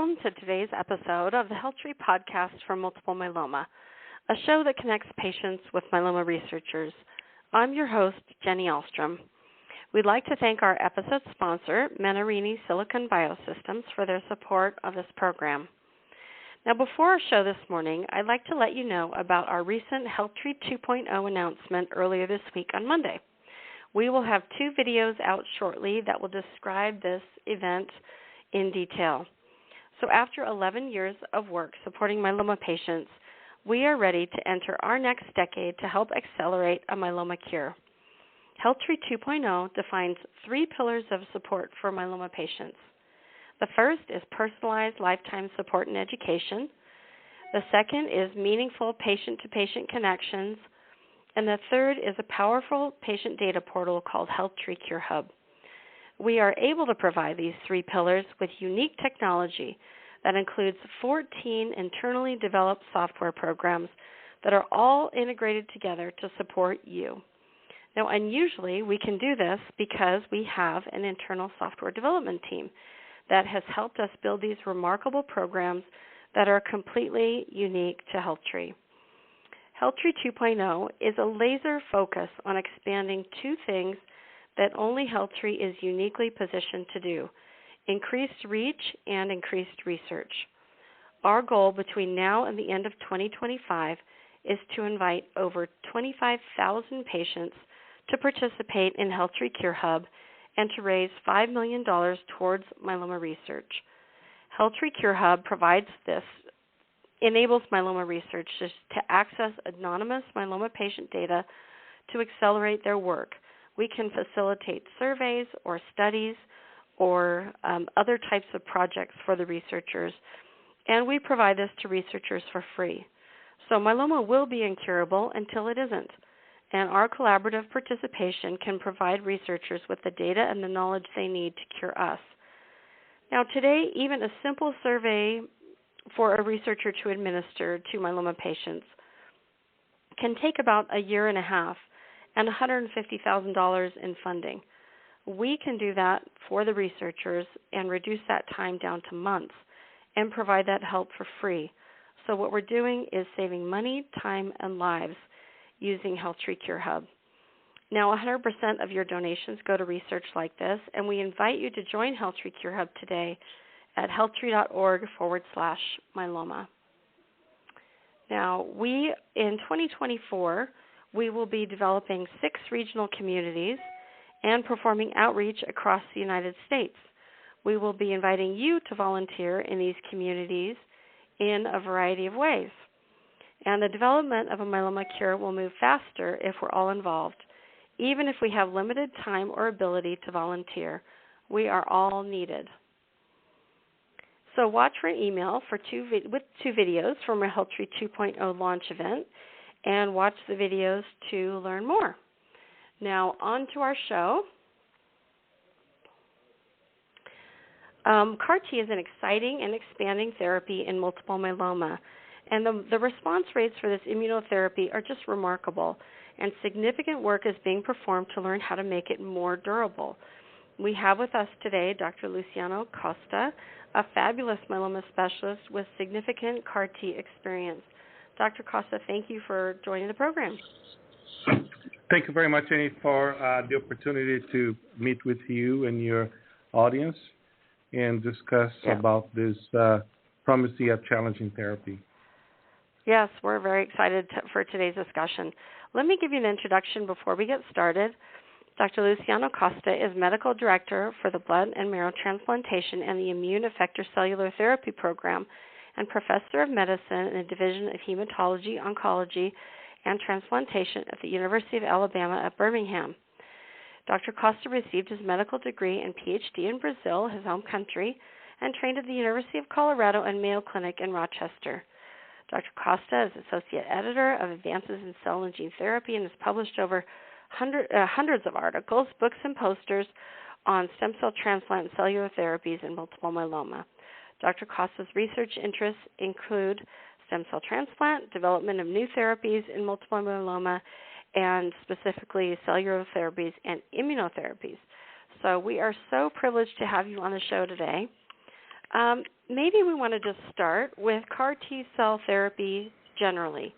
welcome to today's episode of the HealthTree podcast for multiple myeloma, a show that connects patients with myeloma researchers. I'm your host, Jenny Ahlstrom. We'd like to thank our episode sponsor, Menarini Silicon Biosystems, for their support of this program. Now, before our show this morning, I'd like to let you know about our recent HealthTree 2.0 announcement earlier this week on Monday. We will have 2 videos out shortly that will describe this event in detail. So after 11 years of work supporting myeloma patients, we are ready to enter our next decade to help accelerate a myeloma cure. HealthTree 2.0 defines 3 pillars of support for myeloma patients. The first is personalized lifetime support and education. The second is meaningful patient-to-patient connections. And the third is a powerful patient data portal called HealthTree Cure Hub. We are able to provide these 3 pillars with unique technology that includes 14 internally developed software programs that are all integrated together to support you. Now, unusually, we can do this because we have an internal software development team that has helped us build these remarkable programs that are completely unique to HealthTree. HealthTree 2.0 is a laser focus on expanding 2 things that only HealthTree is uniquely positioned to do: increased reach and increased research. Our goal between now and the end of 2025 is to invite over 25,000 patients to participate in HealthTree Cure Hub and to raise $5 million towards myeloma research. HealthTree Cure Hub enables myeloma researchers to access anonymous myeloma patient data to accelerate their work. We can facilitate surveys or studies or other types of projects for the researchers, and we provide this to researchers for free. So myeloma will be incurable until it isn't, and our collaborative participation can provide researchers with the data and the knowledge they need to cure us. Now today, even a simple survey for a researcher to administer to myeloma patients can take about a year and a half and $150,000 in funding. We can do that for the researchers and reduce that time down to months and provide that help for free. So what we're doing is saving money, time, and lives using HealthTree Cure Hub. Now, 100% of your donations go to research like this, and we invite you to join HealthTree Cure Hub today at healthtree.org/myeloma. Now, in 2024, we will be developing 6 regional communities and performing outreach across the United States. We will be inviting you to volunteer in these communities in a variety of ways. And the development of a myeloma cure will move faster if we're all involved. Even if we have limited time or ability to volunteer, we are all needed. So watch for an email with 2 videos from our HealthTree 2.0 launch event, and watch the videos to learn more. Now, on to our show. CAR-T is an exciting and expanding therapy in multiple myeloma, and the response rates for this immunotherapy are just remarkable, and significant work is being performed to learn how to make it more durable. We have with us today Dr. Luciano Costa, a fabulous myeloma specialist with significant CAR-T experience. Dr. Costa, thank you for joining the program. Thank you very much, Jenny, for the opportunity to meet with you and your audience and discuss about this promising yet challenging therapy. Yes, we're very excited for today's discussion. Let me give you an introduction before we get started. Dr. Luciano Costa is Medical Director for the Blood and Marrow Transplantation and the Immune Effector Cellular Therapy Program and Professor of Medicine in the Division of Hematology, Oncology, and Transplantation at the University of Alabama at Birmingham. Dr. Costa received his medical degree and PhD in Brazil, his home country, and trained at the University of Colorado and Mayo Clinic in Rochester. Dr. Costa is Associate Editor of Advances in Cell and Gene Therapy and has published over hundreds of articles, books, and posters on stem cell transplant and cellular therapies in multiple myeloma. Dr. Costa's research interests include stem cell transplant, development of new therapies in multiple myeloma, and specifically cellular therapies and immunotherapies. So we are so privileged to have you on the show today. Maybe we want to just start with CAR T-cell therapy generally.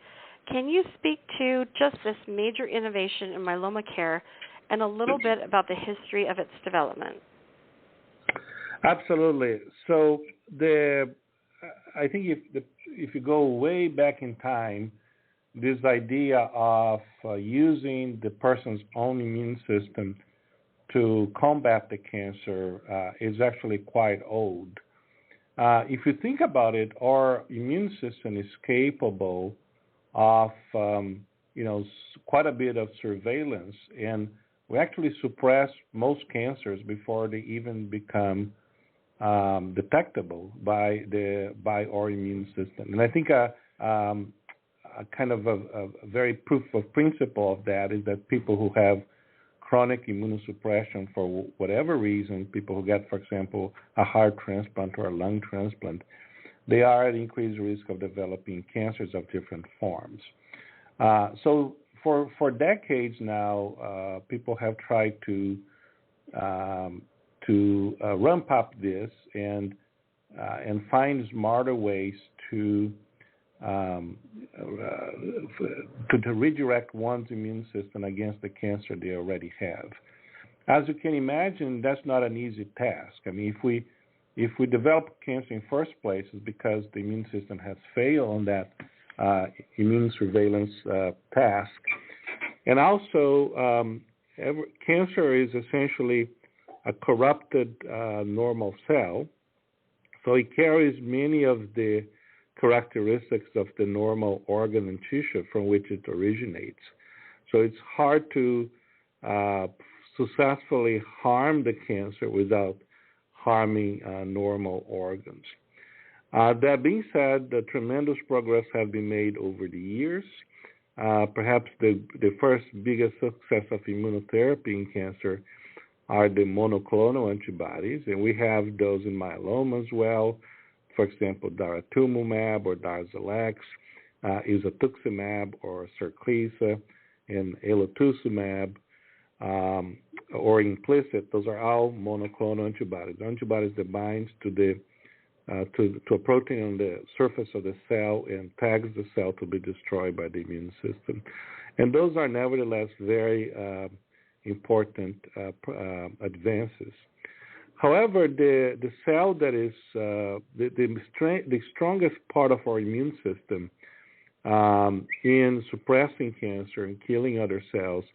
Can you speak to just this major innovation in myeloma care and a little bit about the history of its development? Absolutely. So I think if you go way back in time, this idea of using the person's own immune system to combat the cancer is actually quite old. If you think about it, our immune system is capable of quite a bit of surveillance, and we actually suppress most cancers before they even become detectable by our immune system. And I think a kind of a very proof of principle of that is that people who have chronic immunosuppression for whatever reason, people who get, for example, a heart transplant or a lung transplant, they are at increased risk of developing cancers of different forms. So for decades now, people have tried to ramp up this and find smarter ways to redirect one's immune system against the cancer they already have. As you can imagine, that's not an easy task. I mean, if we develop cancer in first place, it's because the immune system has failed on that immune surveillance task. And also, cancer is essentially a corrupted normal cell, so it carries many of the characteristics of the normal organ and tissue from which it originates. So it's hard to successfully harm the cancer without harming normal organs. That being said, the tremendous progress has been made over the years. Perhaps the first biggest success of immunotherapy in cancer are the monoclonal antibodies, and we have those in myeloma as well. For example, daratumumab or Darzalex, isatuximab or Sarclisa, and elotuzumab, or implicit. Those are all monoclonal antibodies. Antibodies that binds to a protein on the surface of the cell and tags the cell to be destroyed by the immune system. And those are nevertheless very important advances. However, the cell that is the strongest part of our immune system in suppressing cancer and killing other cells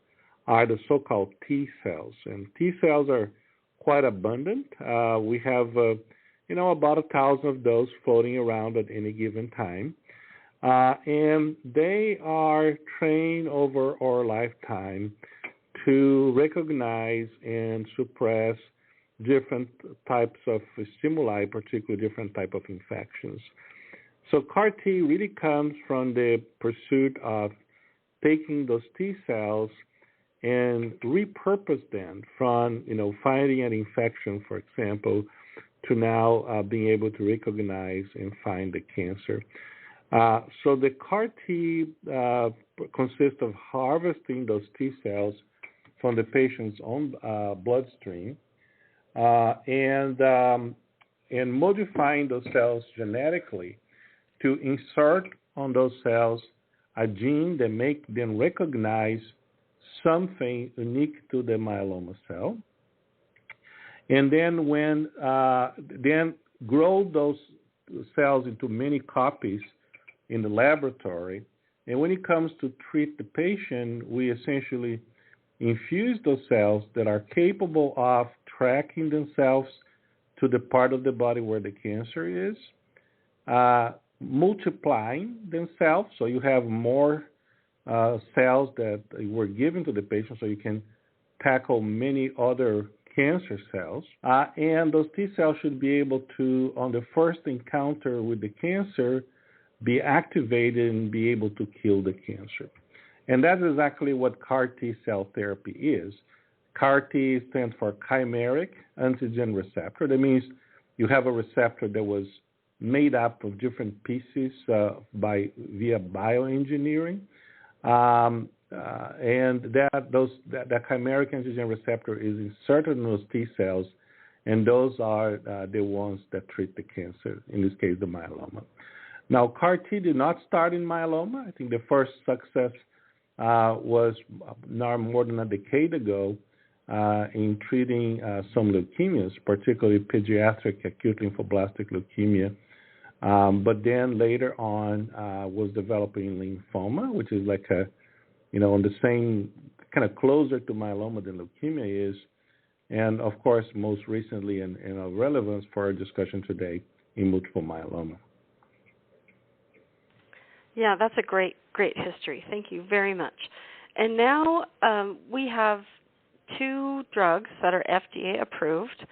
are the so-called T cells. And T cells are quite abundant. We have about 1,000 of those floating around at any given time. And they are trained over our lifetime to recognize and suppress different types of stimuli, particularly different type of infections. So CAR T really comes from the pursuit of taking those T cells and repurpose them from, fighting an infection, for example, to now being able to recognize and find the cancer. So the CAR T consists of harvesting those T cells from the patient's own bloodstream and modifying those cells genetically to insert on those cells a gene that make them recognize something unique to the myeloma cell, and then then grow those cells into many copies in the laboratory. And when it comes to treat the patient, we essentially infuse those cells that are capable of tracking themselves to the part of the body where the cancer is, multiplying themselves, so you have more cells that were given to the patient, so you can tackle many other cancer cells. And those T cells should be able to, on the first encounter with the cancer, be activated and be able to kill the cancer. And that's exactly what CAR T cell therapy is. CAR T stands for chimeric antigen receptor. That means you have a receptor that was made up of different pieces via bioengineering. And that chimeric antigen receptor is inserted in those T cells and those are the ones that treat the cancer, in this case, the myeloma. Now, CAR-T did not start in myeloma. I think the first success was now more than a decade ago in treating some leukemias, particularly pediatric acute lymphoblastic leukemia. But then later on was developing lymphoma, which is like on the same kind of closer to myeloma than leukemia is. And, of course, most recently and of relevance for our discussion today in multiple myeloma. Yeah, that's a great history. Thank you very much. And now we have 2 drugs that are FDA approved,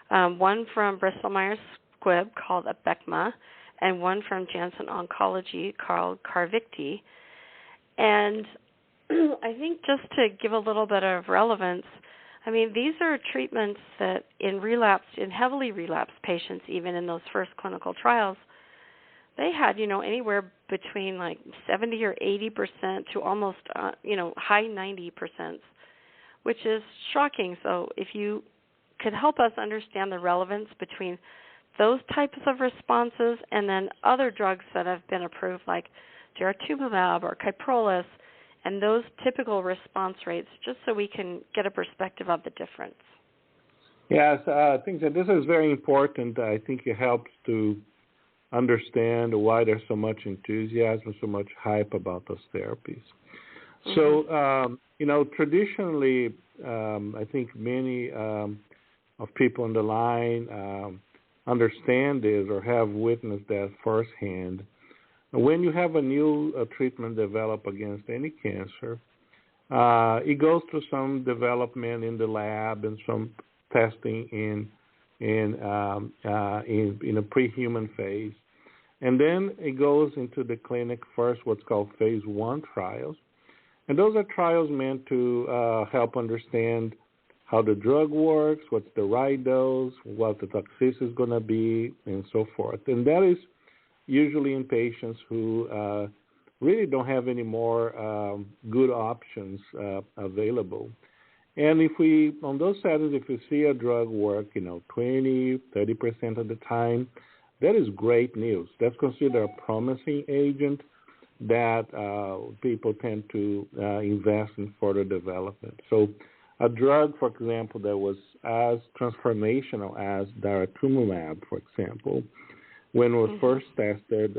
one from Bristol Myers Squibb called Abecma, and one from Janssen Oncology called Carvykti. And I think just to give a little bit of relevance, I mean, these are treatments that in heavily relapsed patients, even in those first clinical trials, they had, anywhere between like 70 or 80% to almost, high 90%, which is shocking. So if you could help us understand the relevance between those types of responses and then other drugs that have been approved like daratumumab or Kyprolis and those typical response rates, just so we can get a perspective of the difference. Yes, I think that this is very important. I think it helps to understand why there's so much enthusiasm, so much hype about those therapies. Mm-hmm. So, traditionally, I think many of people on the line understand this or have witnessed that firsthand. When you have a new treatment developed against any cancer, it goes through some development in the lab and some testing in a pre-human phase. And then it goes into the clinic first, what's called phase 1 trials. And those are trials meant to help understand how the drug works, what's the right dose, what the toxicity is going to be, and so forth. And that is usually in patients who really don't have any more good options available. And on those settings, if we see a drug work, 20, 30% of the time, that is great news. That's considered a promising agent that people tend to invest in further development. So a drug, for example, that was as transformational as daratumumab, for example, when it was first tested,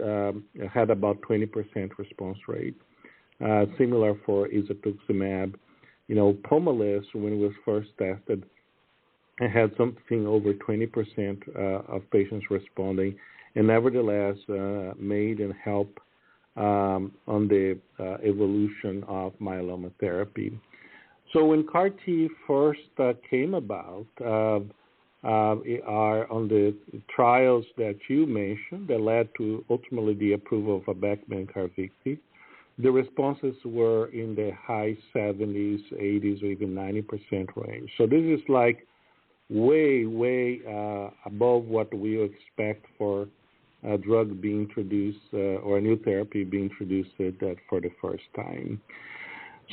had about 20% response rate. Similar for isatuximab. Pomalyst, when it was first tested, it had something over 20% of patients responding, and nevertheless made and helped on the evolution of myeloma therapy. So when CAR-T first came about, are on the trials that you mentioned that led to ultimately the approval of Abecma and Carvykti. The responses were in the high 70s, 80s, or even 90% range. So this is like way above what we expect for a drug being introduced or a new therapy being introduced for the first time.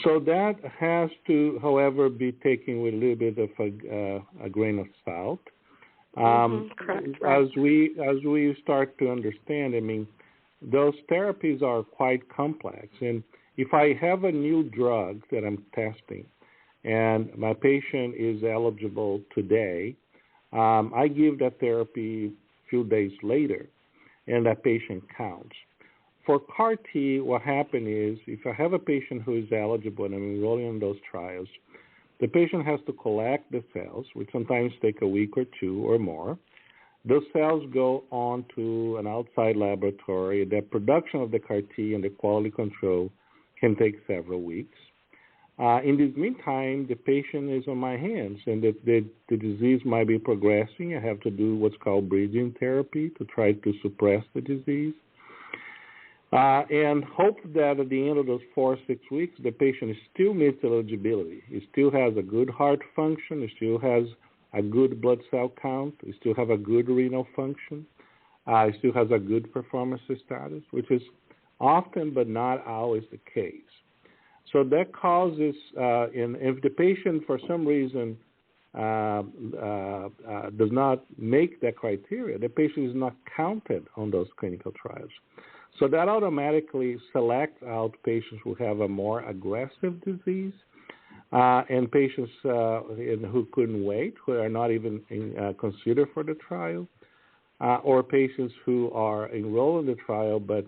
So that has to, however, be taken with a little bit of a grain of salt. Correct. Right. As we start to understand, those therapies are quite complex. And if I have a new drug that I'm testing and my patient is eligible today, I give that therapy a few days later, and that patient counts. For CAR-T, what happened is if I have a patient who is eligible and I'm enrolling in those trials, the patient has to collect the cells, which sometimes take a week or two or more. Those cells go on to an outside laboratory. The production of the CAR-T and the quality control can take several weeks. In this meantime, the patient is on my hands, and the disease might be progressing. I have to do what's called bridging therapy to try to suppress the disease. And hope that at the end of those 4 or 6 weeks, the patient still meets eligibility. He still has a good heart function. He still has a good blood cell count. He still has a good renal function. He still has a good performance status, which is often but not always the case. So that causes, and if the patient for some reason does not make that criteria, the patient is not counted on those clinical trials. So that automatically selects out patients who have a more aggressive disease and patients who couldn't wait, who are not even considered for the trial, or patients who are enrolled in the trial but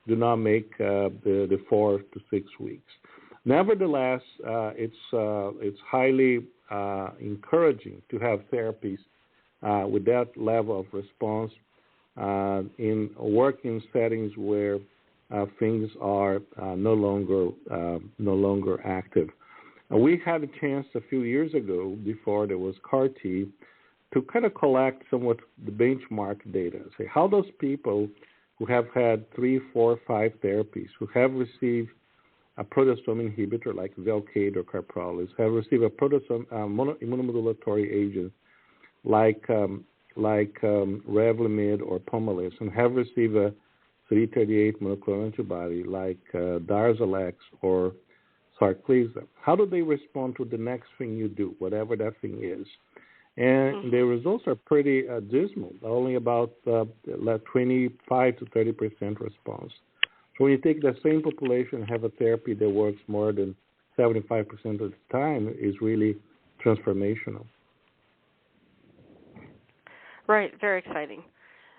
do not make the 4 to 6 weeks. Nevertheless, it's highly encouraging to have therapies with that level of response in working settings where things are no longer active. We had a chance a few years ago, before there was CAR-T, to kind of collect somewhat the benchmark data. Say how those people who have had 3, 4, 5 therapies, who have received a proteasome inhibitor like Velcade or Carprolis, have received a proteasome immunomodulatory agent like Revlimid or Pomalyst, and have received a CD38 monoclonal antibody like Darzalex or Sarclisa. How do they respond to the next thing you do, whatever that thing is? And the results are pretty dismal, only about 25 to 30% response. So when you take the same population and have a therapy that works more than 75% of the time, is really transformational. Right, very exciting.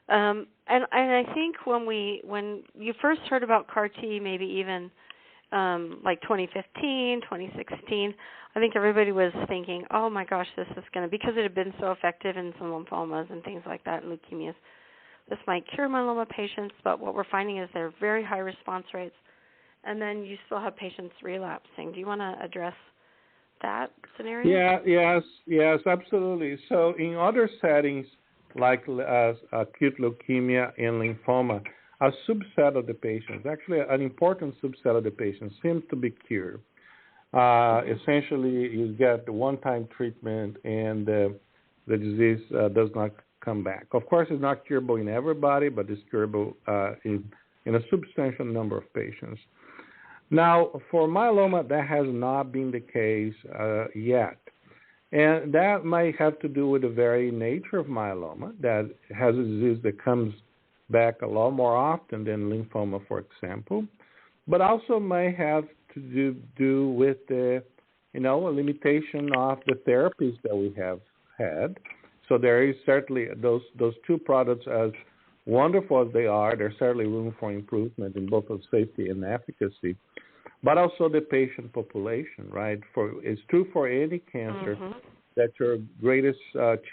And I think when you first heard about CAR-T, maybe even like 2015, 2016, I think everybody was thinking, oh my gosh, this is going to, because it had been so effective in some lymphomas and things like that and leukemias, this might cure myeloma patients, but what we're finding is they're very high response rates, and then you still have patients relapsing. Do you want to address that scenario? Yes, absolutely. So in other settings like acute leukemia and lymphoma, a subset of the patients, actually an important subset of the patients, seems to be cured. Essentially, you get the one-time treatment and the disease does not come back. Of course, it's not curable in everybody, but it's curable in a substantial number of patients. Now, for myeloma, that has not been the case yet. And that might have to do with the very nature of myeloma, that has a disease that comes back a lot more often than lymphoma, for example, but also may have to do with the, a limitation of the therapies that we have had. So there is certainly those two products, as wonderful as they are, there's certainly room for improvement in both of safety and efficacy, but also the patient population, right? It's true for any cancer that your greatest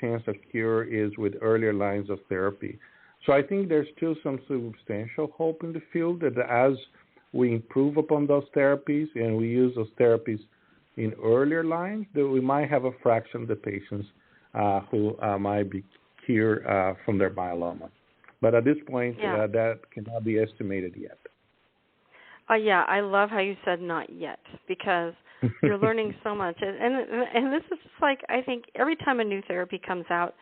chance of cure is with earlier lines of therapy. So I think there's still some substantial hope in the field that as we improve upon those therapies and we use those therapies in earlier lines, that we might have a fraction of the patients who might be cured from their myeloma. But at this point, that cannot be estimated yet. I love how you said not yet, because you're learning so much. And this is just like, I think every time a new therapy comes out,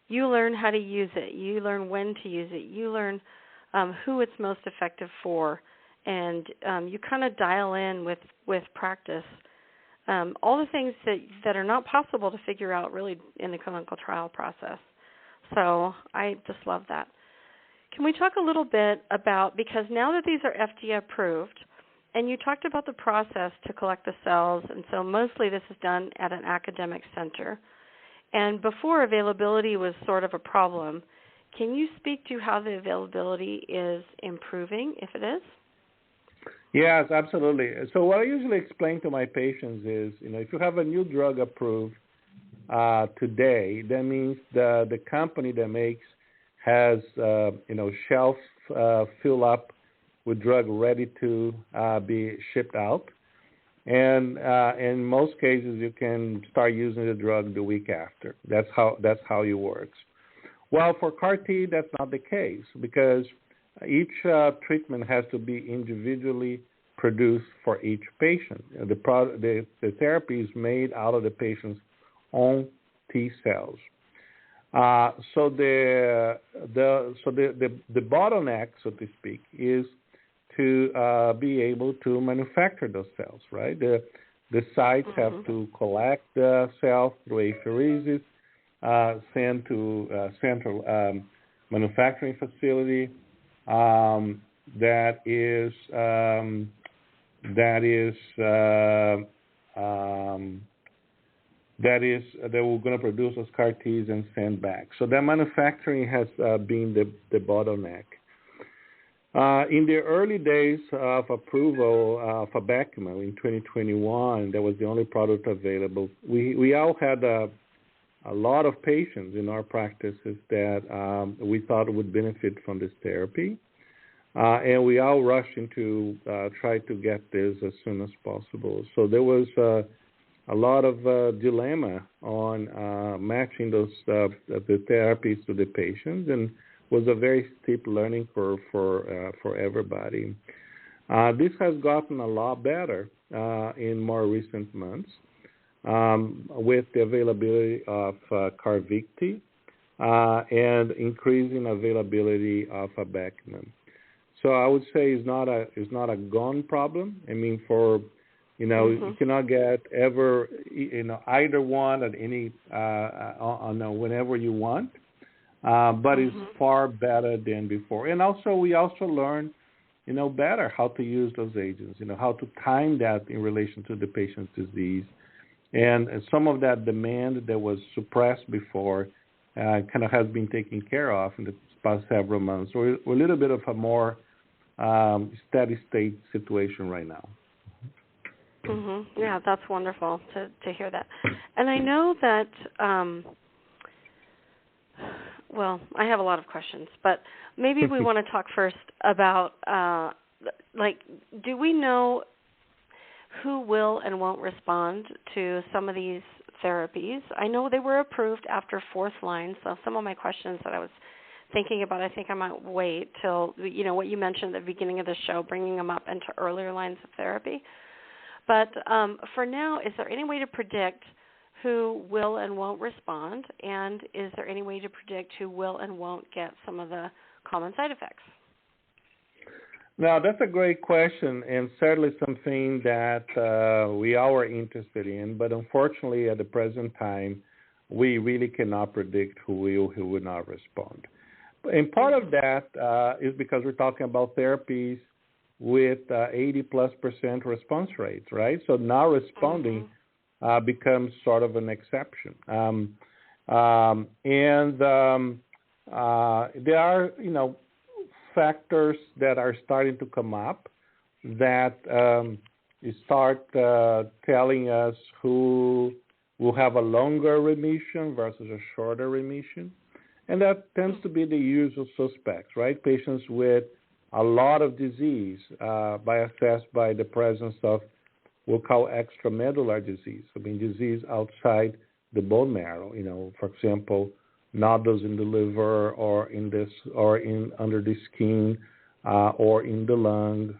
you learn how to use it. You learn when to use it. You learn who it's most effective for. And you kind of dial in with practice all the things that are not possible to figure out really in the clinical trial process. So I just love that. Can we talk a little bit about, because now that these are FDA approved, and you talked about the process to collect the cells, and so mostly this is done at an academic center. And before, availability was sort of a problem. Can you speak to how the availability is improving, if it is? Yes, absolutely. So what I usually explain to my patients is, if you have a new drug approved today, that means the company that makes has, shelf fill up with drug ready to be shipped out. And in most cases, you can start using the drug the week after. That's how it works. Well, for CAR-T, that's not the case, because each treatment has to be individually produced for each patient. The therapy is made out of the patient's own T cells. So the bottleneck, so to speak, is to be able to manufacture those cells, right? The sites have to collect the cells through apheresis, send to a central manufacturing facility that we're going to produce those CAR Ts and send back. So that manufacturing has been the bottleneck. In the early days of approval of Abecma in 2021, that was the only product available. We all had a lot of patients in our practices that we thought would benefit from this therapy, and we all rushed into try to get this as soon as possible. So there was a lot of dilemma on matching those the therapies to the patients, and was a very steep learning curve for everybody. This has gotten a lot better in more recent months with the availability of Carvykti and increasing availability of Abecma. So I would say it's not a gone problem. I mean, you cannot get either one at any whenever you want. But it's far better than before. And also, we learn, better how to use those agents, how to time that in relation to the patient's disease. And some of that demand that was suppressed before kind of has been taken care of in the past several months. So we're a little bit of a more steady state situation right now. Yeah, that's wonderful to hear that. And I know that... well, I have a lot of questions, but maybe we want to talk first about, do we know who will and won't respond to some of these therapies? I know they were approved after fourth line, so some of my questions that I was thinking about, I think I might wait till, what you mentioned at the beginning of the show, bringing them up into earlier lines of therapy. But for now, is there any way to predict who will and won't respond, and is there any way to predict who will and won't get some of the common side effects? Now, that's a great question, and certainly something that we are interested in, but unfortunately at the present time, we really cannot predict who will not respond. And part of that is because we're talking about therapies with 80+% response rates, right? So now responding becomes sort of an exception. There are, factors that are starting to come up that start telling us who will have a longer remission versus a shorter remission. And that tends to be the usual suspects, right? Patients with a lot of disease assessed by the presence of we'll call extramedullary disease. I mean, disease outside the bone marrow. For example, nodules in the liver, or under the skin, or in the lung.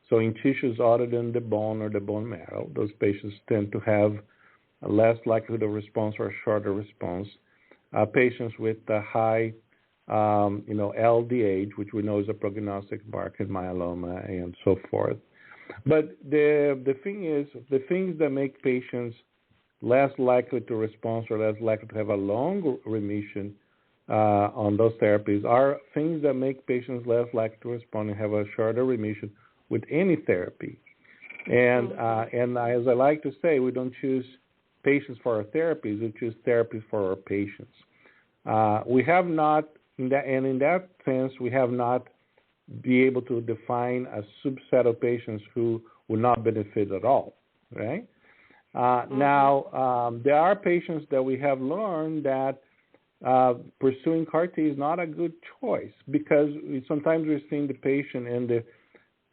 So in tissues other than the bone or the bone marrow, those patients tend to have a less likelihood of response or a shorter response. Patients with a high, LDH, which we know is a prognostic marker in myeloma, and so forth. But the thing is, the things that make patients less likely to respond or less likely to have a long remission on those therapies are things that make patients less likely to respond and have a shorter remission with any therapy. And as I like to say, we don't choose patients for our therapies, we choose therapies for our patients. We have not, in that sense, we have not be able to define a subset of patients who will not benefit at all, right? Now, there are patients that we have learned that pursuing CAR T is not a good choice, because sometimes we're seeing the patient and the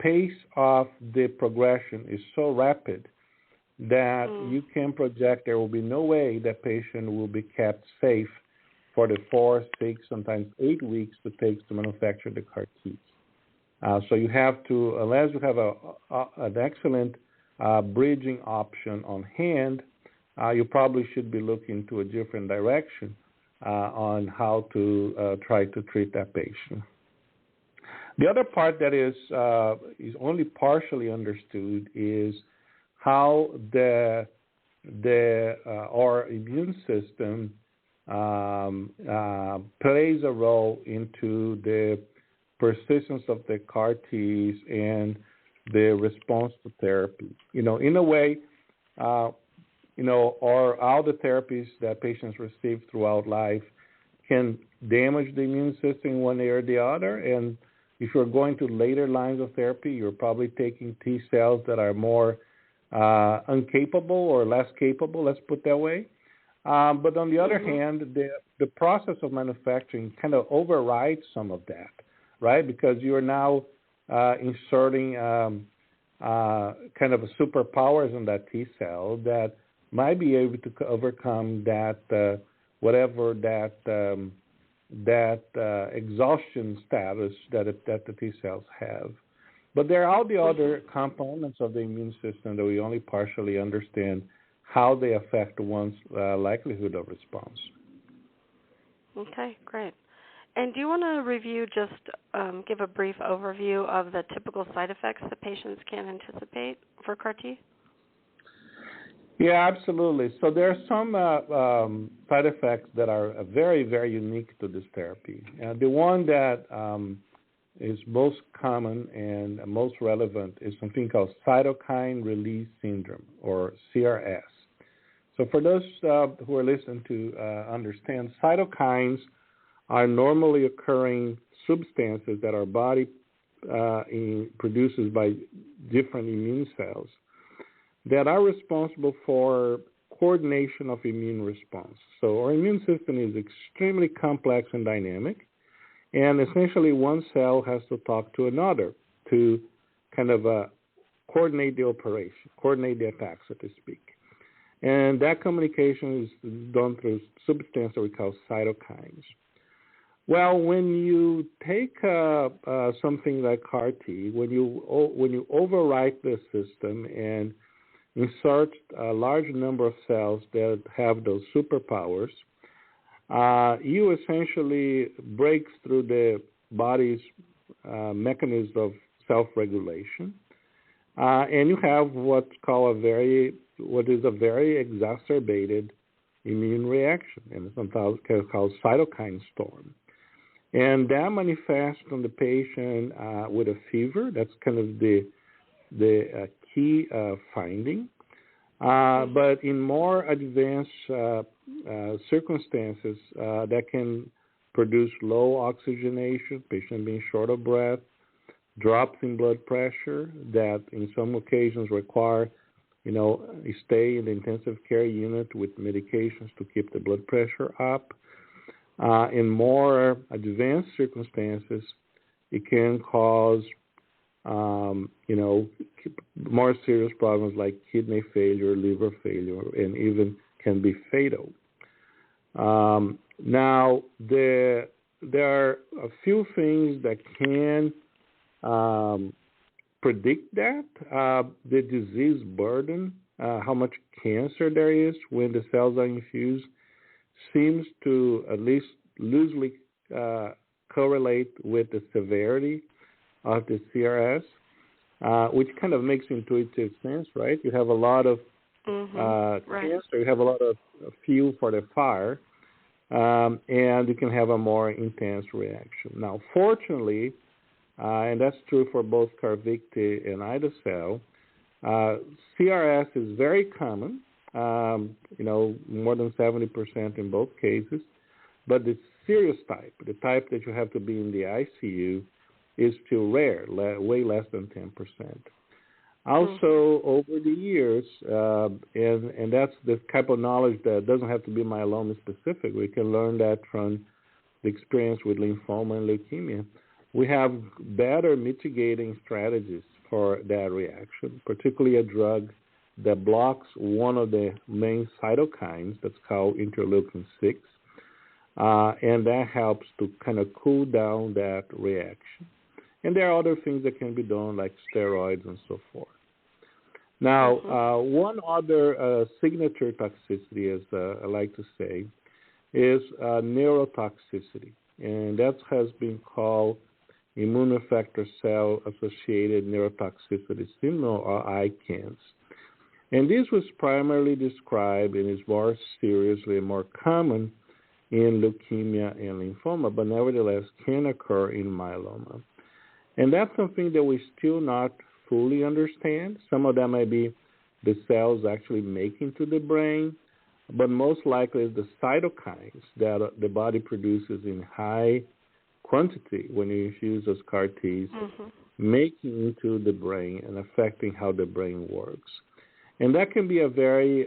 pace of the progression is so rapid that you can project there will be no way that patient will be kept safe for the 4, 6, sometimes 8 weeks it takes to manufacture the CAR Ts. So you have to, unless you have an excellent bridging option on hand, you probably should be looking to a different direction on how to try to treat that patient. The other part that is only partially understood is how our immune system plays a role into the persistence of the CAR Ts and the response to therapy. In a way, all the therapies that patients receive throughout life can damage the immune system one way or the other. And if you're going to later lines of therapy, you're probably taking T cells that are more incapable or less capable, let's put that way. But on the other hand, the process of manufacturing kind of overrides some of that, right? Because you're now inserting kind of a superpowers in that T cell that might be able to overcome that exhaustion status that the T cells have. But there are all the other components of the immune system that we only partially understand how they affect one's likelihood of response. Okay, great. And do you want to review, give a brief overview of the typical side effects that patients can anticipate for CAR T? Yeah, absolutely. So there are some side effects that are very, very unique to this therapy. The one that is most common and most relevant is something called cytokine release syndrome, or CRS. So for those who are listening to understand, cytokines are normally occurring substances that our body produces by different immune cells that are responsible for coordination of immune response. So our immune system is extremely complex and dynamic, and essentially one cell has to talk to another to kind of coordinate the operation, coordinate the attack, so to speak. And that communication is done through substances that we call cytokines. Well, when you take something like CAR T, when you overwrite the system and insert a large number of cells that have those superpowers, you essentially break through the body's mechanism of self-regulation, and you have what's called what is a very exacerbated immune reaction, and sometimes called cytokine storm. And that manifests on the patient with a fever. That's kind of the key finding. But in more advanced circumstances, that can produce low oxygenation, patient being short of breath, drops in blood pressure that in some occasions require, stay in the intensive care unit with medications to keep the blood pressure up. In more advanced circumstances, it can cause, more serious problems like kidney failure, liver failure, and even can be fatal. Now, there are a few things that can predict that. The disease burden, how much cancer there is when the cells are infused, seems to at least loosely correlate with the severity of the CRS, which kind of makes intuitive sense, right? You have a lot of cancer, you have a lot of fuel for the fire, and you can have a more intense reaction. Now, fortunately, and that's true for both Carvykti and ide-cel, CRS is very common, more than 70% in both cases, but the serious type, the type that you have to be in the ICU, is still rare, way less than 10%. Also, over the years, and that's the type of knowledge that doesn't have to be myeloma specific. We can learn that from the experience with lymphoma and leukemia. We have better mitigating strategies for that reaction, particularly a drug that blocks one of the main cytokines that's called interleukin-6, and that helps to kind of cool down that reaction. And there are other things that can be done, like steroids and so forth. Now, one other signature toxicity, as I like to say, is neurotoxicity, and that has been called immune effector cell-associated neurotoxicity syndrome, or ICANS. And this was primarily described and is more seriously and more common in leukemia and lymphoma, but nevertheless can occur in myeloma. And that's something that we still not fully understand. Some of them may be the cells actually making to the brain, but most likely it's the cytokines that the body produces in high quantity when you infuse those CAR Ts, making into the brain and affecting how the brain works. And that can be a very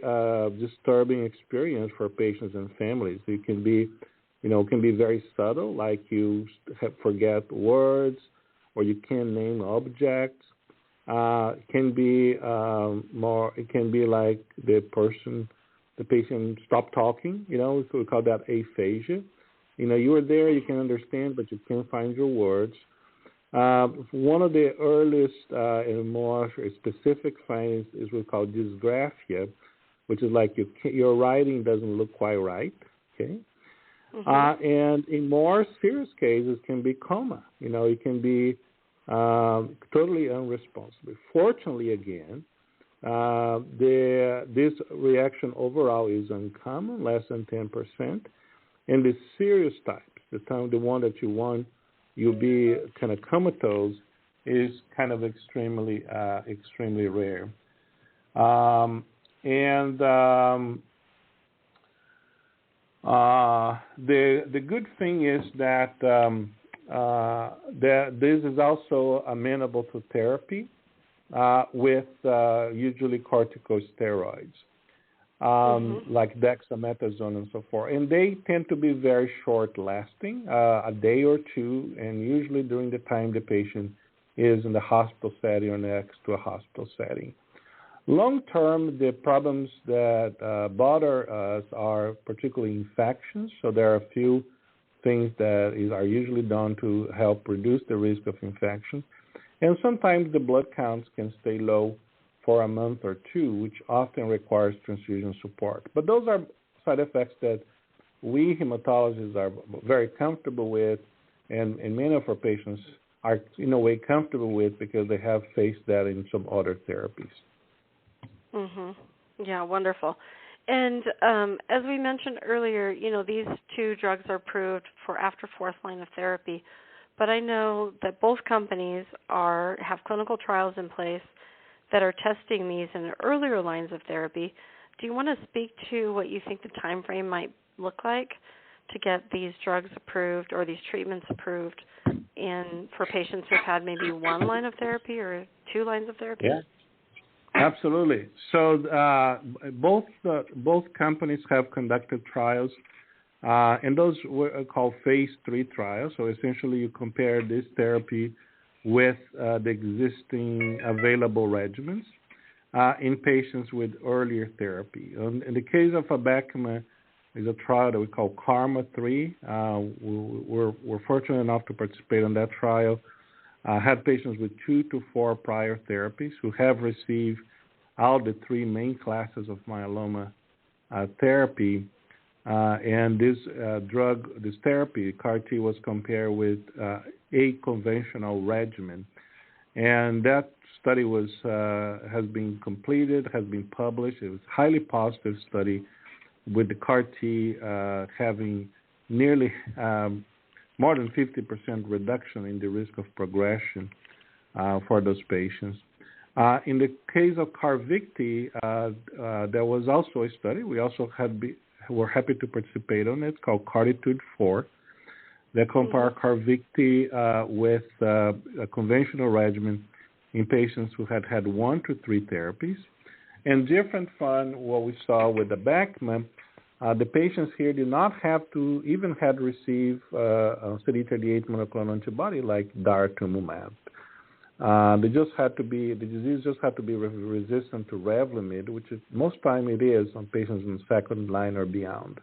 disturbing experience for patients and families. It can be, can be very subtle, like you forget words or you can't name objects. It can be it can be like the patient stopped talking, so we call that aphasia. You were there, you can understand, but you can't find your words. One of the earliest and more specific findings is what we call dysgraphia, which is like your writing doesn't look quite right, okay? And in more serious cases, it can be coma. It can be totally unresponsive. Fortunately, again, this reaction overall is uncommon, less than 10%. And the serious types, the one that you'll be kind of comatose, is kind of extremely rare. The good thing is that this is also amenable to therapy with usually corticosteroids, like dexamethasone and so forth. And they tend to be very short-lasting, a day or two, and usually during the time the patient is in the hospital setting or next to a hospital setting. Long-term, the problems that bother us are particularly infections. So there are a few things that are usually done to help reduce the risk of infection. And sometimes the blood counts can stay low for a month or two, which often requires transfusion support. But those are side effects that we hematologists are very comfortable with, and many of our patients are, in a way, comfortable with because they have faced that in some other therapies. Yeah, wonderful. And as we mentioned earlier, these two drugs are approved for after fourth line of therapy. But I know that both companies have clinical trials in place that are testing these in earlier lines of therapy. Do you want to speak to what you think the time frame might look like to get these drugs approved or these treatments approved for patients who've had maybe one line of therapy or two lines of therapy? Yeah, absolutely. So both companies have conducted trials, and those were called phase 3 trials. So essentially you compare this therapy with the existing available regimens in patients with earlier therapy. In the case of Abecma, is a trial that we call KarMMa-3. We're fortunate enough to participate in that trial. Had patients with 2 to 4 prior therapies who have received all the 3 main classes of myeloma therapy. And this therapy, CAR-T, was compared with a conventional regimen. And that study has been completed, has been published. It was a highly positive study with the CAR-T having nearly more than 50% reduction in the risk of progression for those patients. In the case of CARVYKTI, there was also a study. We also were happy to participate on it. It's called CARTITUDE-4. They compare CARVYKTI with a conventional regimen in patients who had 1 to 3 therapies. And different from what we saw with the Abecma, the patients here did not have to even had received a CD38 monoclonal antibody like daratumumab. The disease just had to be resistant to Revlimid, which is most time it is on patients in second line or beyond.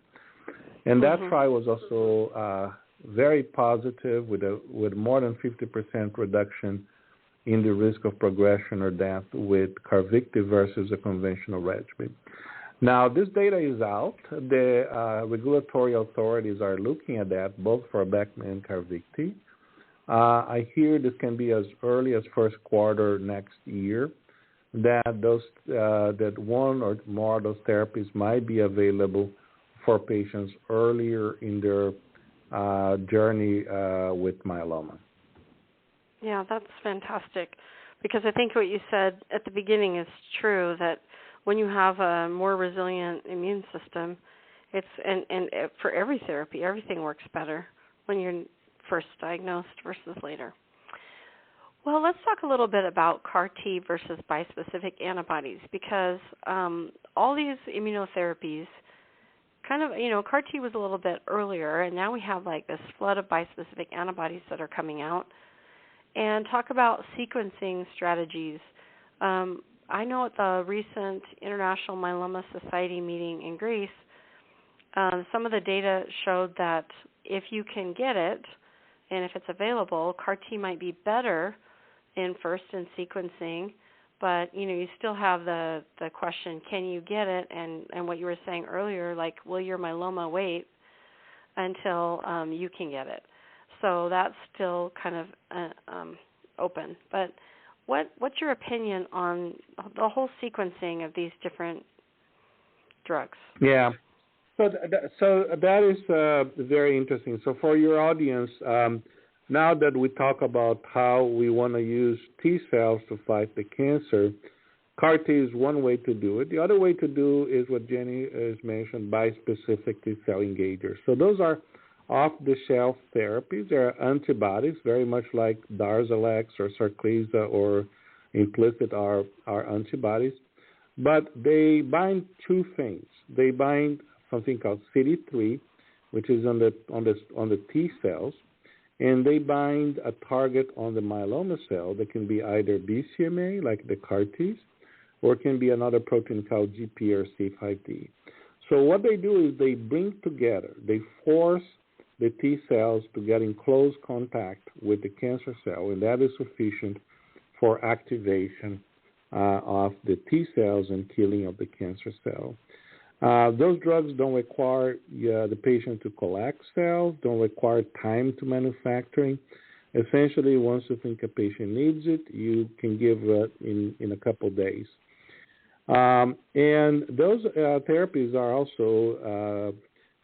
And that trial was also very positive with more than 50% reduction in the risk of progression or death with CARVYKTI versus a conventional regimen. Now, this data is out. The regulatory authorities are looking at that, both for Abecma and CARVYKTI. I hear this can be as early as first quarter next year. that one or more of those therapies might be available for patients earlier in their journey with myeloma. Yeah, that's fantastic, because I think what you said at the beginning is true, that when you have a more resilient immune system, it's and for every therapy, everything works better when you're first diagnosed versus later. Well, let's talk a little bit about CAR T versus bispecific antibodies, because all these immunotherapies kind of, CAR T was a little bit earlier, and now we have like this flood of bispecific antibodies that are coming out. And talk about sequencing strategies. I know at the recent International Myeloma Society meeting in Greece, some of the data showed that if you can get it, and if it's available, CAR T might be better in sequencing, but you still have the question, can you get it? And what you were saying earlier, like, will your myeloma wait until you can get it? So that's still kind of open. But what's your opinion on the whole sequencing of these different drugs? Yeah. So that is very interesting. So for your audience, now that we talk about how we want to use T cells to fight the cancer, CAR T is one way to do it. The other way to do is what Jenny has mentioned, bispecific T cell engagers. So those are off-the-shelf therapies. They're antibodies, very much like Darzalex or Sarclisa or Implicit are antibodies. But they bind two things. They bind something called CD3, which is on the T cells, and they bind a target on the myeloma cell that can be either BCMA, like the CAR Ts, or it can be another protein called GPRC5D. So what they do is they bring together, they force the T cells to get in close contact with the cancer cell, and that is sufficient for activation of the T cells and killing of the cancer cell. Those drugs don't require the patient to collect cells, don't require time to manufacturing. Essentially, once you think a patient needs it, you can give it in a couple days. And those therapies are also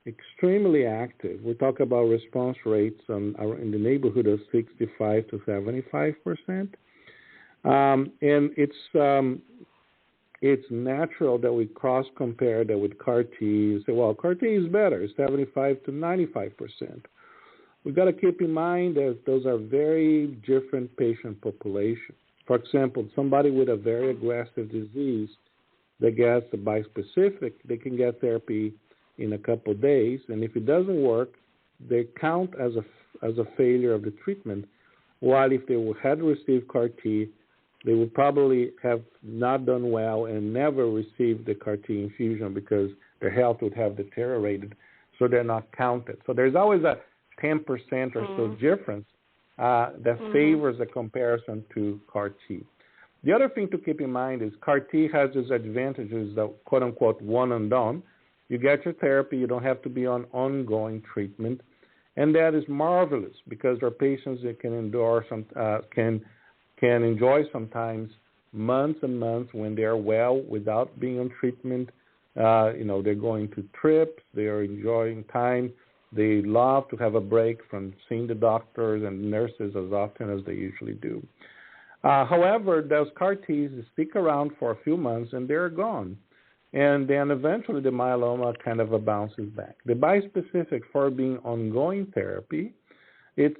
extremely active. We talk about response rates in the neighborhood of 65 to 75%. And it's natural that we cross-compare that with CAR T. Say, well, CAR T is better, 75 to 95%. We've got to keep in mind that those are very different patient populations. For example, somebody with a very aggressive disease that gets a bispecific, they can get therapy in a couple of days, and if it doesn't work, they count as a failure of the treatment, while if they had received CAR T, they would probably have not done well and never received the CAR T infusion because their health would have deteriorated, so they're not counted. So there's always a 10% or so difference that favors a comparison to CAR T. The other thing to keep in mind is CAR T has its advantages that, quote-unquote, one and done. You get your therapy, you don't have to be on ongoing treatment, and that is marvelous because there are patients that can endure can enjoy sometimes months and months when they're well without being on treatment. They're going to trips, they are enjoying time. They love to have a break from seeing the doctors and nurses as often as they usually do. However, those CAR Ts stick around for a few months and they're gone. And then eventually the myeloma kind of bounces back. The bispecific, for being ongoing therapy, is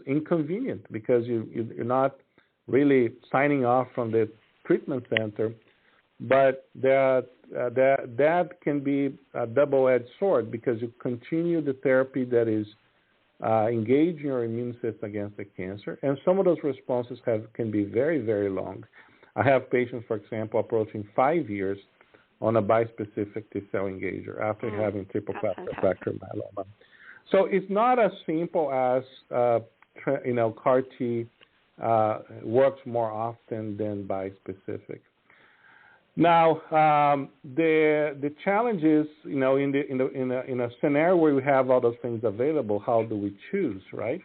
inconvenient because you're not really signing off from the treatment center, but that can be a double-edged sword because you continue the therapy that is engaging your immune system against the cancer, and some of those responses can be very, very long. I have patients, for example, approaching 5 years on a bispecific T-cell engager after having triple-class refractory myeloma. So it's not as simple as, CAR T works more often than bispecific. Now, the challenge is, in a scenario where we have all those things available, how do we choose, right?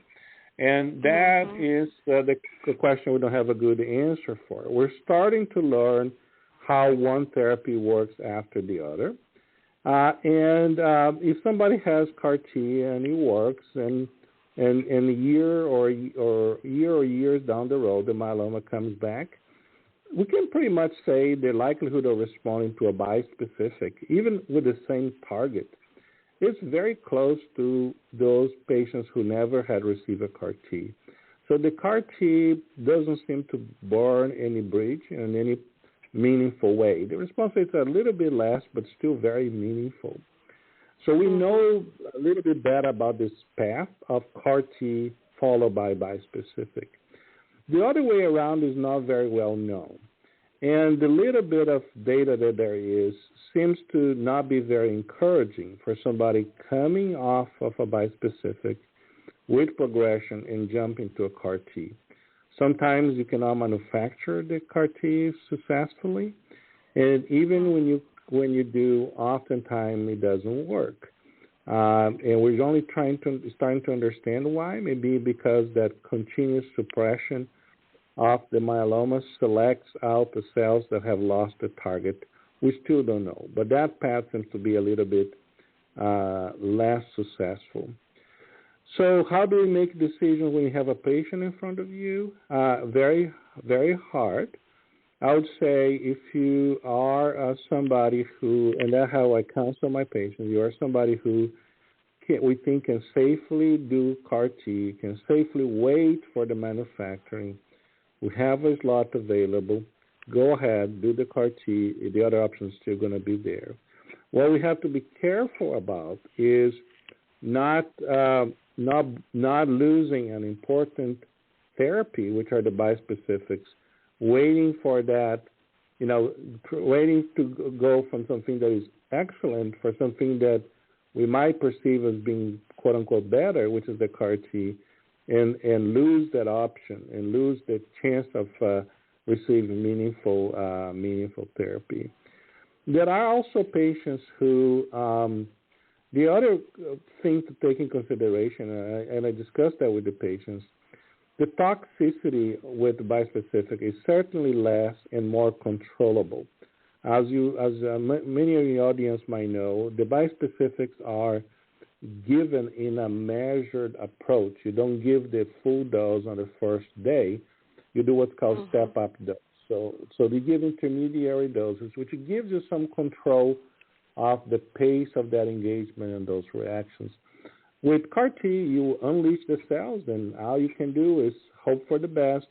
And that is the question we don't have a good answer for. We're starting to learn how one therapy works after the other. And if somebody has CAR T and it works, and a year or years down the road, the myeloma comes back, we can pretty much say the likelihood of responding to a bispecific, even with the same target, is very close to those patients who never had received a CAR T. So the CAR T doesn't seem to burn any bridge in any meaningful way. The response rates are a little bit less, but still very meaningful. So we know a little bit better about this path of CAR T followed by bispecific. The other way around is not very well known. And the little bit of data that there is seems to not be very encouraging for somebody coming off of a bispecific with progression and jumping to a CAR T. Sometimes you cannot manufacture the CAR T successfully, and even when you do, oftentimes it doesn't work. And we're only starting to understand why. Maybe because that continuous suppression of the myeloma selects out the cells that have lost the target. We still don't know, but that path seems to be a little bit less successful. So how do we make decisions when you have a patient in front of you? Very, very hard. I would say if you are somebody who, and that's how I counsel my patients, you are somebody who we think can safely do CAR T, can safely wait for the manufacturing. We have a slot available. Go ahead, do the CAR T. The other option is still going to be there. What we have to be careful about is not losing an important therapy, which are the bispecifics, waiting for that, waiting to go from something that is excellent for something that we might perceive as being quote-unquote better, which is the CAR T, and lose that option and lose the chance of receiving meaningful therapy. There are also patients who, the other thing to take in consideration, and I discussed that with the patients, the toxicity with bispecific is certainly less and more controllable. As many of the audience might know, the bispecifics are given in a measured approach. You don't give the full dose on the first day. You do what's called step-up dose. So they give intermediary doses, which gives you some control of the pace of that engagement and those reactions. With CAR T, you unleash the cells, and all you can do is hope for the best.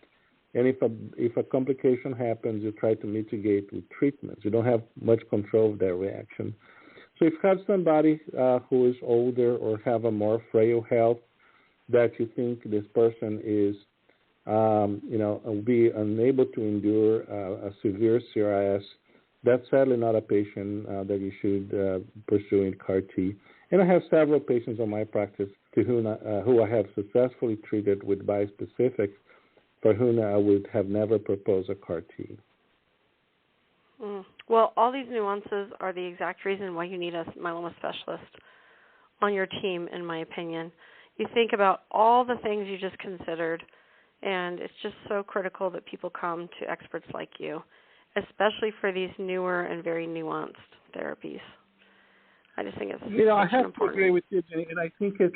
And if a complication happens, you try to mitigate with treatments. You don't have much control of that reaction. So if you have somebody who is older or have a more frail health, that you think this person is, will be unable to endure a severe CRS, that's sadly not a patient that you should pursue in CAR T. And I have several patients in my practice to who I have successfully treated with bispecifics, for whom I would have never proposed a CAR T. Well, all these nuances are the exact reason why you need a myeloma specialist on your team, in my opinion. You think about all the things you just considered, and it's just so critical that people come to experts like you, especially for these newer and very nuanced therapies. I just think it's I have important. to agree with you, Jenny, and I think it's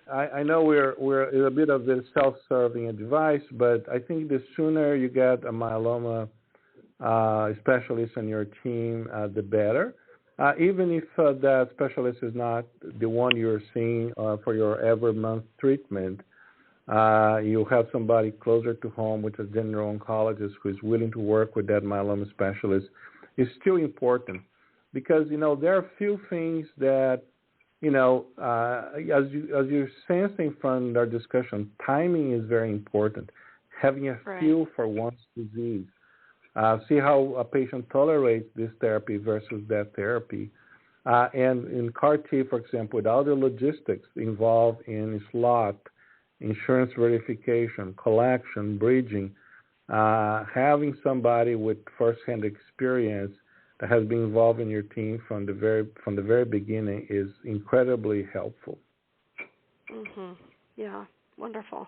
I know we're a bit of the self-serving advice, but I think the sooner you get a myeloma specialist on your team, the better. Even if that specialist is not the one you're seeing for your every month treatment, you have somebody closer to home, which is a general oncologist who is willing to work with that myeloma specialist, is still important. Because, there are few things that, as you're sensing from our discussion, timing is very important. Having a feel for one's disease. See how a patient tolerates this therapy versus that therapy. And in CAR T, for example, with all the logistics involved in slot, insurance verification, collection, bridging, having somebody with firsthand experience that has been involved in your team from the very beginning is incredibly helpful. Yeah. Wonderful.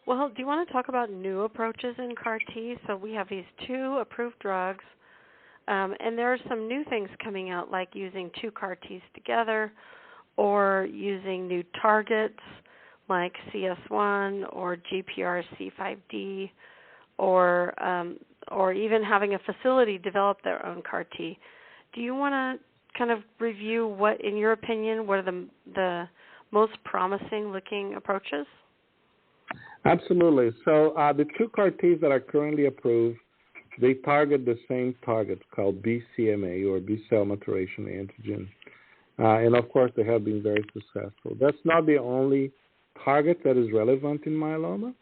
Well, do you want to talk about new approaches in CAR T? So we have these 2 approved drugs, and there are some new things coming out, like using 2 CAR Ts together, or using new targets like CS1 or GPRC5D, or even having a facility develop their own CAR T. Do you want to kind of review what, in your opinion, what are the most promising looking approaches? Absolutely. So the 2 CAR Ts that are currently approved, they target the same target called BCMA, or B-cell maturation antigen. And, of course, they have been very successful. That's not the only target that is relevant in myeloma.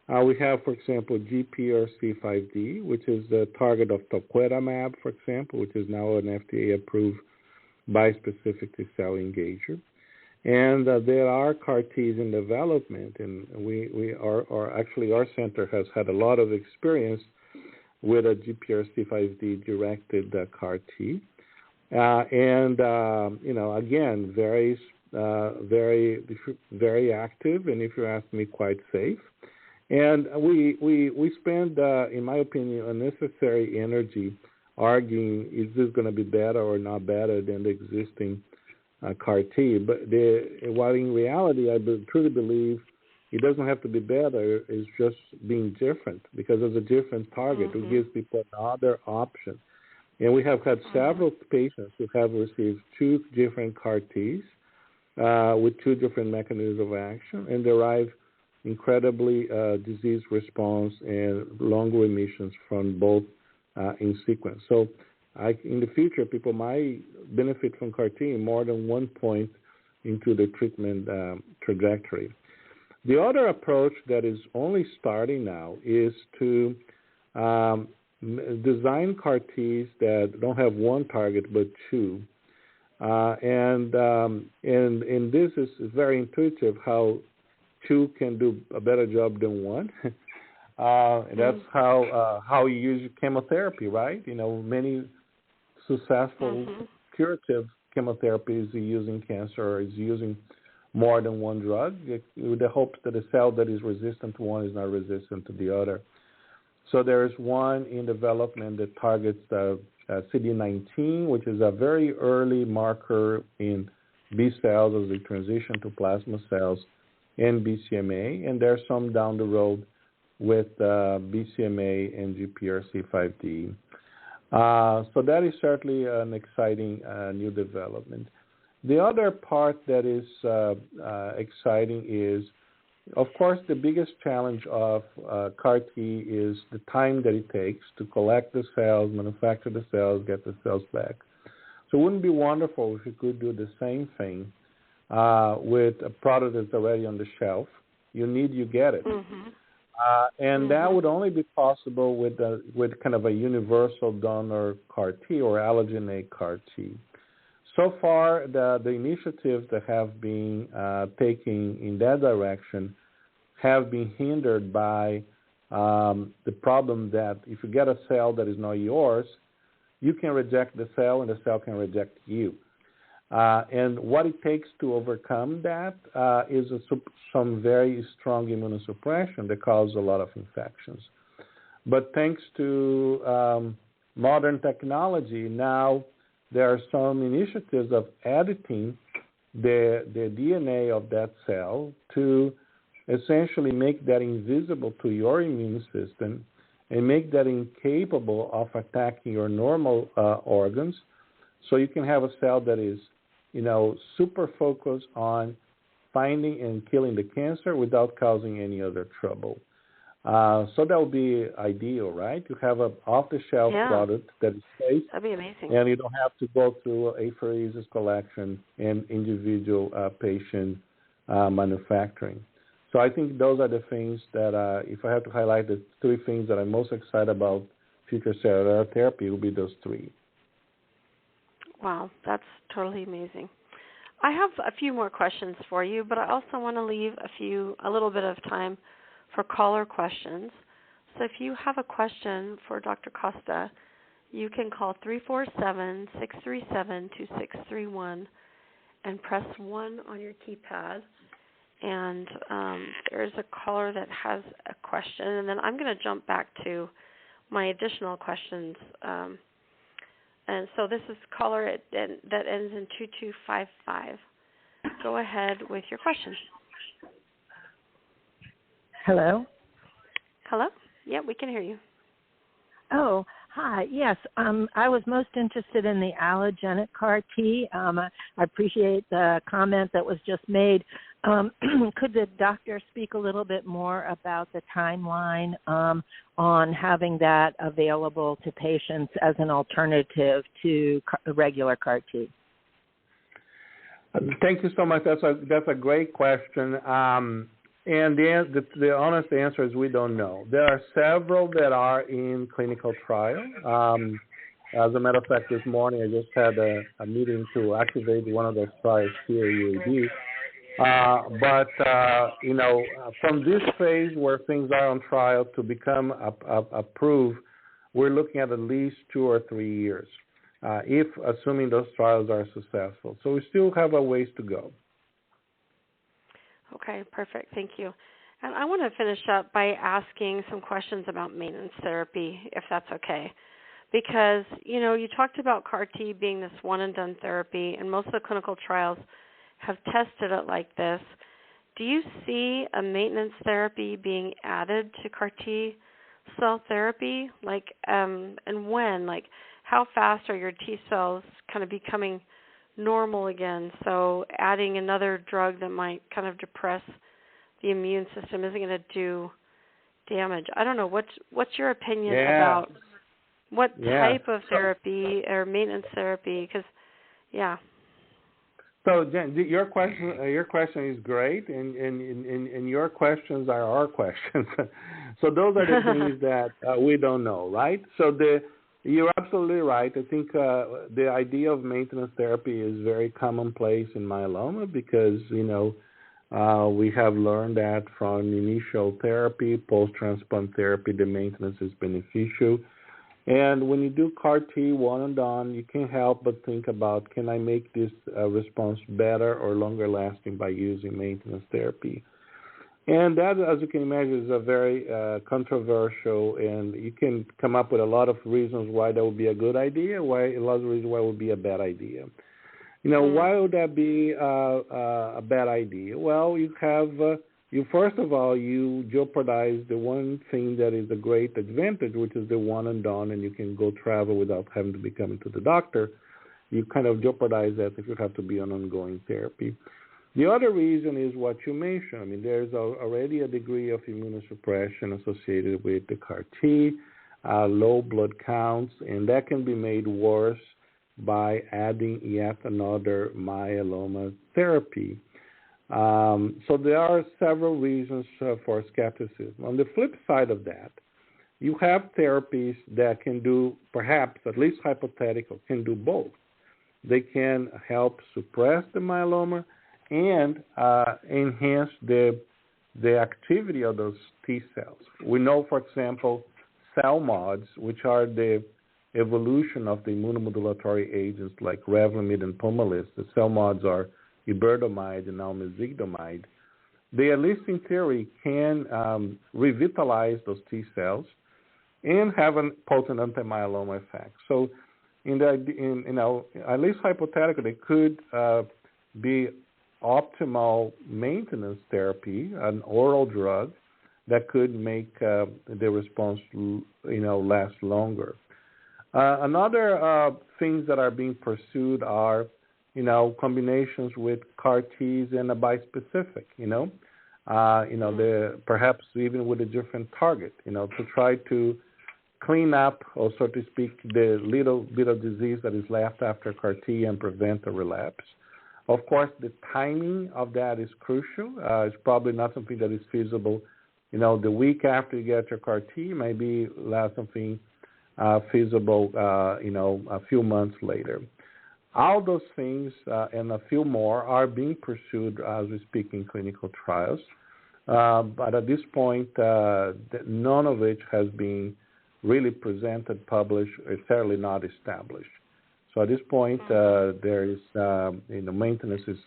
We have, for example, GPRC5D, which is the target of talquetamab, for example, which is now an FDA-approved bispecific T-cell engager. And there are CAR Ts in development, and our center has had a lot of experience with a GPRC5D directed CAR T. Again, very active, and if you ask me, quite safe. And we spend, in my opinion, unnecessary energy arguing is this going to be better or not better than the existing CAR T. But while in reality, I truly believe it doesn't have to be better. It's just being different, because it's a different target. It gives people another option. And we have had several patients who have received 2 different CAR Ts with 2 different mechanisms of action and derive incredibly disease response and long remissions from both in sequence. So in the future, people might benefit from CAR T in more than one point into the treatment trajectory. The other approach that is only starting now is to design CAR Ts that don't have one target but 2. And this is very intuitive how 2 can do a better job than 1. That's how you use chemotherapy, right? Many successful curative chemotherapies using cancer is using more than one drug with the hopes that a cell that is resistant to one is not resistant to the other. So there's one in development that targets CD19, which is a very early marker in B cells as they transition to plasma cells, and BCMA, and there's some down the road with BCMA and GPRC5D. So that is certainly an exciting new development. The other part that is exciting is, of course, the biggest challenge of CAR T is the time that it takes to collect the cells, manufacture the cells, get the cells back. So wouldn't it be wonderful if you could do the same thing with a product that's already on the shelf? You get it. And that would only be possible with kind of a universal donor CAR T or allogeneic CAR T. So far, the initiatives that have been taken in that direction have been hindered by the problem that if you get a cell that is not yours, you can reject the cell and the cell can reject you. And what it takes to overcome that is some very strong immunosuppression that causes a lot of infections. But thanks to modern technology, now there are some initiatives of editing the DNA of that cell to essentially make that invisible to your immune system and make that incapable of attacking your normal organs, so you can have a cell that is super focused on finding and killing the cancer without causing any other trouble. So that would be ideal, right? You have an off-the-shelf product that is safe. That'd be amazing. And you don't have to go through apheresis collection and individual patient manufacturing. So I think those are the things that, if I have to highlight the 3 things that I'm most excited about future cellular therapy, it will be those 3. Wow, that's totally amazing. I have a few more questions for you, but I also want to leave a little bit of time for caller questions. So if you have a question for Dr. Costa, you can call 347-637-2631 and press 1 on your keypad. And there's a caller that has a question, and then I'm going to jump back to my additional questions. And so this is caller that ends in 2255. Go ahead with your question. Hello? Hello? Yeah, we can hear you. Oh, hi. Yes, I was most interested in the allogenic CAR T. I appreciate the comment that was just made. Could the doctor speak a little bit more about the timeline on having that available to patients as an alternative to regular CAR T? Thank you so much. That's a great question. And the honest answer is we don't know. There are several that are in clinical trial. As a matter of fact, this morning I just had a meeting to activate one of those trials here at UAB. From this phase where things are on trial to become approved, we're looking at least 2 or 3 years, assuming those trials are successful. So we still have a ways to go. Okay, perfect. Thank you. And I want to finish up by asking some questions about maintenance therapy, if that's okay. Because, you talked about CAR T being this one-and-done therapy, and most of the clinical trials have tested it like this. Do you see a maintenance therapy being added to CAR T cell therapy? And when? How fast are your T cells kind of becoming normal again? So adding another drug that might kind of depress the immune system isn't going to do damage. I don't know. What's your opinion about what type of therapy or maintenance therapy? Because, So, Jen, your question is great, and your questions are our questions. So those are the things that we don't know, right? So you're absolutely right. I think the idea of maintenance therapy is very commonplace in myeloma because, we have learned that from initial therapy, post-transplant therapy, the maintenance is beneficial. And when you do CAR T one and done, you can't help but think about, can I make this response better or longer lasting by using maintenance therapy? And that, as you can imagine, is a very controversial, and you can come up with a lot of reasons why that would be a good idea, a lot of reasons why it would be a bad idea. Why would that be a bad idea? Well, first of all, you jeopardize the one thing that is a great advantage, which is the one and done, and you can go travel without having to be coming to the doctor. You kind of jeopardize that if you have to be on ongoing therapy. The other reason is what you mentioned. There's already a degree of immunosuppression associated with the CAR T, low blood counts, and that can be made worse by adding yet another myeloma therapy. So there are several reasons for skepticism. On the flip side of that, you have therapies that can do, perhaps, at least hypothetical, can do both. They can help suppress the myeloma and enhance the activity of those T cells. We know, for example, cell mods, which are the evolution of the immunomodulatory agents like Revlimid and Pomalyst. The cell mods are iberdomide and now mezigdomide. They, at least in theory, can revitalize those T cells and have a potent anti-myeloma effect. So, at least hypothetically, they could be optimal maintenance therapy, an oral drug that could make the response, last longer. Another things that are being pursued are, combinations with CAR Ts and a bispecific. Perhaps even with a different target. To try to clean up, or so to speak, the little bit of disease that is left after CAR T and prevent a relapse. Of course, the timing of that is crucial. It's probably not something that is feasible. The week after you get your CAR T, maybe something feasible, a few months later. All those things and a few more are being pursued as we speak in clinical trials. But at this point, none of which has been really presented, published, or certainly not established. So at this point, there is, maintenance is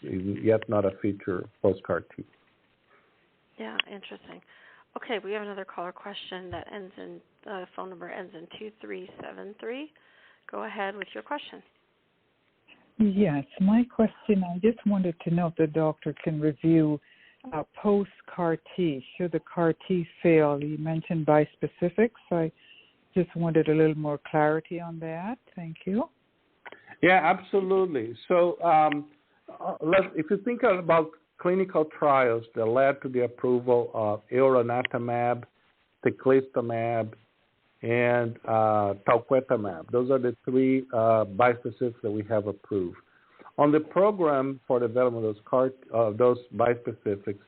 yet not a feature post-CAR T. Yeah, interesting. Okay, we have another caller question that ends in, phone number ends in 2373. Go ahead with your question. Yes, my question, I just wanted to know if the doctor can review post-CAR T. Should the CAR T fail? You mentioned bispecifics. I just wanted a little more clarity on that. Thank you. Yeah, absolutely. So if you think about clinical trials that led to the approval of elranatamab, teclistamab, and talquetamab. Those are the three bispecifics that we have approved. On the program for development of those bispecifics,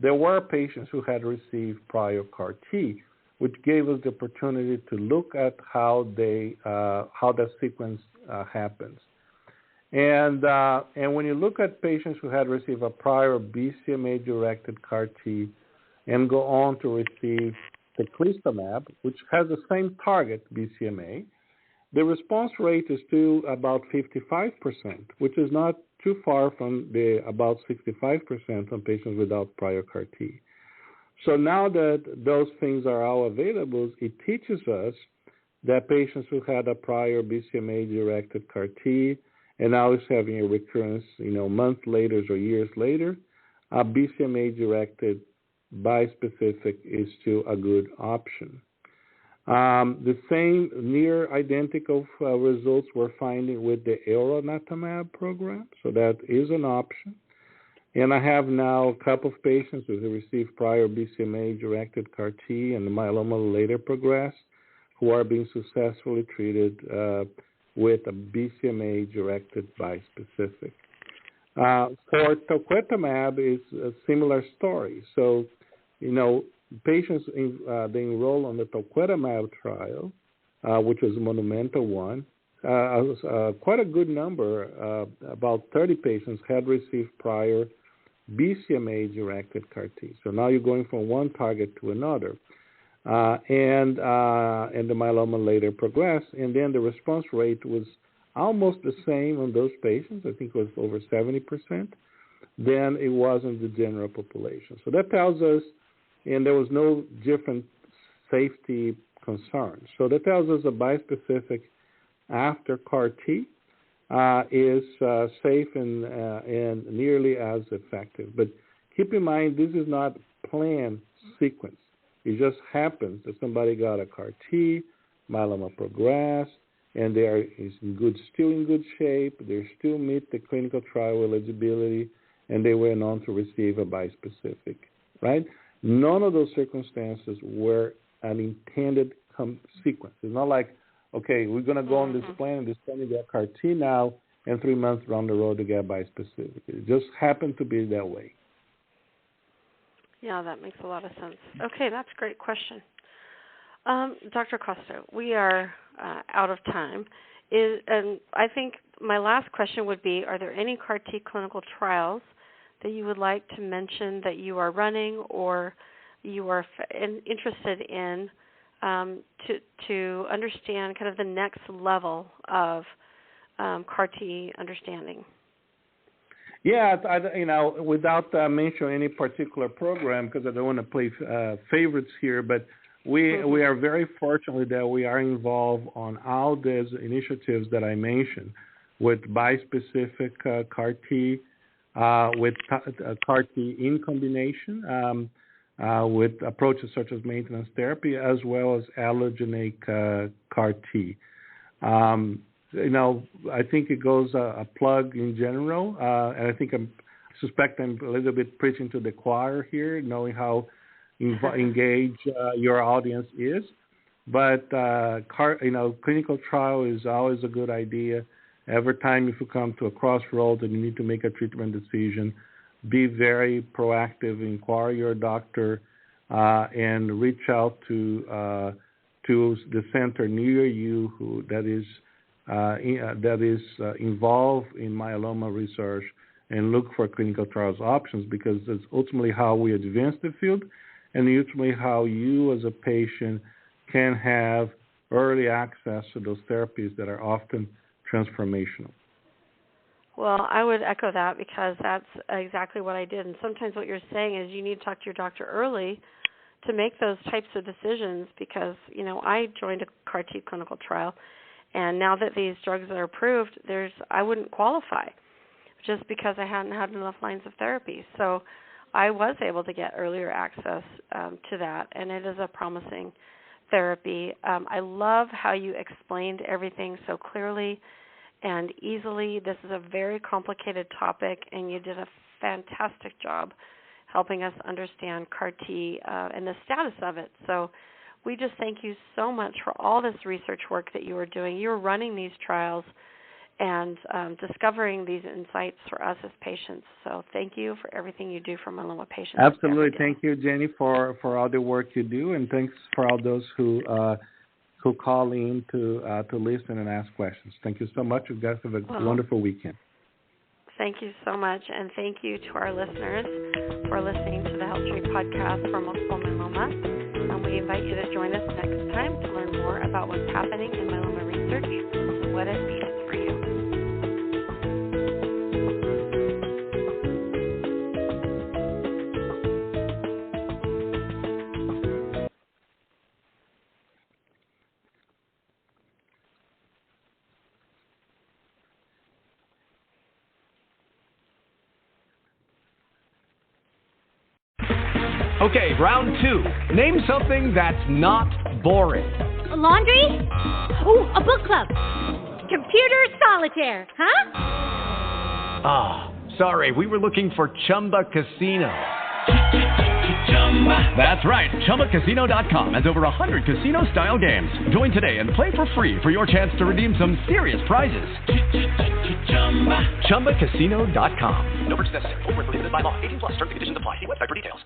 there were patients who had received prior CAR T, which gave us the opportunity to look at how that sequence happens. And when you look at patients who had received a prior BCMA-directed CAR T and go on to receive teclistamab, which has the same target, BCMA, the response rate is still about 55%, which is not too far from the about 65% on patients without prior CAR T. So now that those things are all available, it teaches us that patients who had a prior BCMA-directed CAR T and now is having a recurrence, months later or years later, a BCMA-directed bispecific is still a good option. The same near identical results we're finding with the elranatamab program, so that is an option. And I have now a couple of patients who received prior BCMA-directed CAR T and the myeloma later progressed who are being successfully treated with a BCMA-directed bispecific. For talquetamab, it's a similar story. So, patients they enroll on the talquetamab trial, which is a monumental one. Quite a good number, about 30 patients, had received prior BCMA-directed CAR T. So now you're going from one target to another. And the myeloma later progressed, and then the response rate was almost the same on those patients. I think it was over 70%. Than it was in the general population. So that tells us, and there was no different safety concerns. So that tells us a bispecific after CAR T is safe and nearly as effective. But keep in mind, this is not planned sequence. It just happens that somebody got a CAR T, myeloma progressed, and they are still in good shape. They still meet the clinical trial eligibility, and they went on to receive a bispecific, right? None of those circumstances were an intended sequence. It's not like, okay, we're going to go on this plan, and this plan to get CAR T now, and 3 months down the road to get bispecific. It just happened to be that way. Yeah, that makes a lot of sense. Okay, that's a great question. Dr. Costa, we are out of time. And I think my last question would be, are there any CAR T clinical trials that you would like to mention that you are running or you are interested in to understand kind of the next level of CAR T understanding? Yeah, without mentioning any particular program, because I don't want to play favorites here, but we are very fortunate that we are involved on all these initiatives that I mentioned, with bispecific CAR T, with CAR T in combination, with approaches such as maintenance therapy, as well as allogeneic CAR T. I think it goes a plug in general, and I think I suspect I'm a little bit preaching to the choir here, knowing how engaged your audience is. But clinical trial is always a good idea. Every time if you come to a crossroads and you need to make a treatment decision, be very proactive, inquire your doctor, and reach out to the center near you that is involved in myeloma research, and look for clinical trials options, because it's ultimately how we advance the field, and ultimately how you as a patient can have early access to those therapies that are often transformational. Well, I would echo that because that's exactly what I did. And sometimes what you're saying is you need to talk to your doctor early to make those types of decisions because, I joined a CAR T clinical trial, and now that these drugs are approved, I wouldn't qualify just because I hadn't had enough lines of therapy. So I was able to get earlier access to that, and it is a promising therapy. I love how you explained everything so clearly and easily. This is a very complicated topic, and you did a fantastic job helping us understand CAR T and the status of it. So we just thank you so much for all this research work that you are doing. You're running these trials and discovering these insights for us as patients. So thank you for everything you do for myeloma patients. Absolutely. Thank you, Jenny, for all the work you do, and thanks for all those who call in to listen and ask questions. Thank you so much. You guys have a wonderful weekend. Thank you so much, and thank you to our listeners for listening to the HealthTree podcast for multiple myeloma. And we invite you to join us next time to learn more about what's happening in myeloma research and what it means for you. Okay, round two. Name something that's not boring. A laundry? Ooh, a book club. Computer solitaire, huh? Ah, sorry, we were looking for Chumba Casino. That's right, ChumbaCasino.com has over 100 casino-style games. Join today and play for free for your chance to redeem some serious prizes. ChumbaCasino.com. No purchase necessary. Void where prohibited by law. 18+ terms and conditions apply. See website for details.